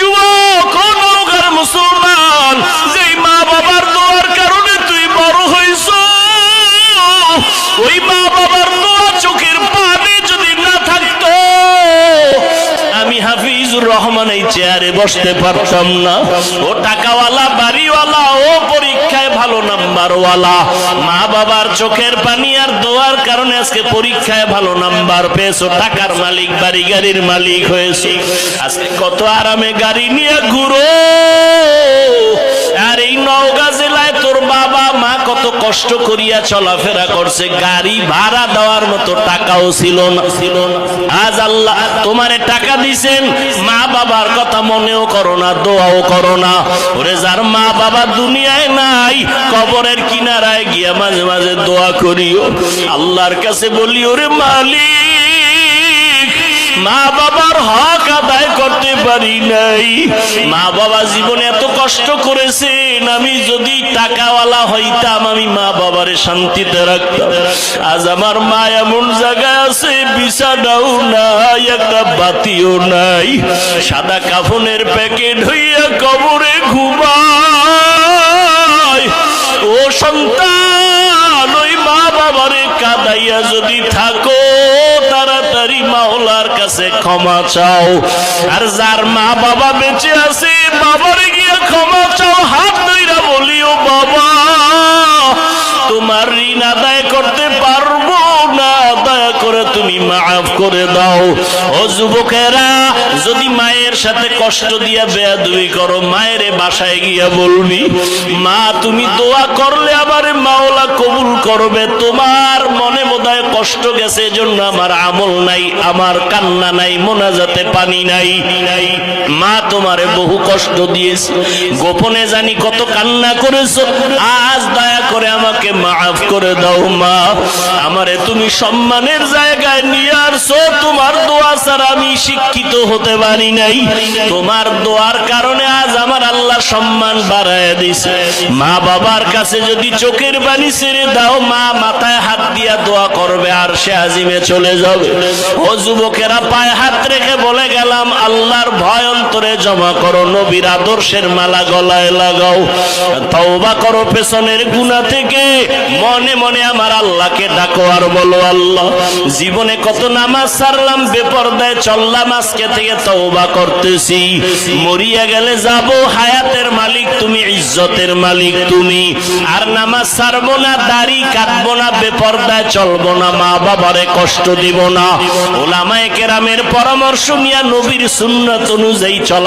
যুবক ও নওগাঁর মুসলমান, যেই মা বাবার দোয়ার কারণে তুই বড় হইছ, ওই মা বাবার দোয়া চোখের পানি যদি না থাকতো, আমি হাফিজুর রহমান এই চেয়ারে বসতে পারতাম না। ও টাকাওয়ালা, বাড়িওয়ালা, ও পরীক্ষায় ভালো নাম্বারওয়ালা, মা বাবার চোখের পানি আর দোয়ার কারণে আজকে পরীক্ষায় ভালো নাম্বার পেয়েছো, টাকার মালিক, বাড়ি গাড়ির মালিক হয়েছে। আজকে কত আরামে গাড়ি নিয়ে ঘুরো। আর এই নওগাঁ জেলায় তোর বাবা মা কত কষ্ট করিয়া চলাফেরা করছে, গাড়ি ভাড়া দেওয়ার মতো টাকাও ছিল না। আজ আল্লাহ তোমারে টাকা দিছেন, মা বাবার কথা মনেও করো না, দোয়াও করো না। ওরে যার মা বাবা দুনিয়ায় নাই, কবরের কিনারায় গিয়া মাঝে মাঝে দোয়া করিও, আল্লাহর কাছে বলি, ওরে মালিক, মা বাবার হক আদায় করতে পারি নাই, মা বাবা জীবনে এত কষ্ট করেছেন, আমি যদি টাকাওয়ালা হইতাম আমি মা বাবারে শান্তিতে রাখতাম। আজ আমার মা এমন জায়গায় আছে, বিছানাও নাই, একটা বাতিও নাই, সাদা কাফনের প্যাকেট হইয়া কবরে ঘুমায়। ও সন্তান, ওই মা বাবারে কাঁদাইয়া যদি থাকো, তাড়াতাড়ি মাওলার কাছে ক্ষমা চাও। আর যার মা বাবা বেঁচে আছে, বাবারে গিয়ে ক্ষমা চাও, হাত ধইরা বলিও, বাবা তোমার ঋণ আদায় করতে পারবো না, দয়া করে তুমি মাফ করে দাও। ও যুবকেরা, যদি মায়ের সাথে কষ্ট দিয়া বেয়াদবি করো, মায়ের বাসায় গিয়া বলবি, মা তুমি দোয়া করলে আমারে মাওলা কবুল করবে, তোমার মনে বোধহয় কষ্ট গেছে, এজন্য আমার আমল নাই, আমার কান্না নাই, মোনাজাতে পানি নাই। মা তোমারে বহু কষ্ট দিয়েছে, গোপনে জানি কত কান্না করেছো, আজ দয়া করে আমাকে মাফ করে দাও। মা আমারে তুমি সম্মানের জায়গায় নিয়ে আসছো, তোমার দোয়া ছাড়া আমি শিক্ষিত হতে পারি নাই, তোমার দোয়ার কারণে আজ আমার আল্লাহ সম্মান বাড়ায় দিছে। মা বাবার কাছে যদি চোখের পানি ছেড়ে দাও, মা মাথায় হাত দিয়া দোয়া করবে, আর সে আজিমে চলে যাবে। ও যুবকেরা, পায়ে হাত রেখে বলে গেলাম, আল্লাহর ভয় অন্তরে জমা করো, নবীর আদর্শের মালা গলায় লাগাও, তওবা করো পেছনের গুনাহ থেকে, মনে মনে আমার আল্লাহকে ডাকো আর বলো, আল্লাহ জীবনে কত নামাজ ছাড়লাম, বেপরদায় চললাম, আজকে থেকে তওবা করতেছি, মরিয়া গেলে যাব, হায়াতের মালিক তুমি, ইজ্জতের মালিক তুমি, আর নামাজ ছাড়বো না, দাড়ি কাটবো না, বেপরদায় চলবো না, মা বাবারে কষ্ট দিব না। উলামায়ে কেরামের পরামর্শ নিয়ে নবীর সুন্নাত অনুযায়ী চলা।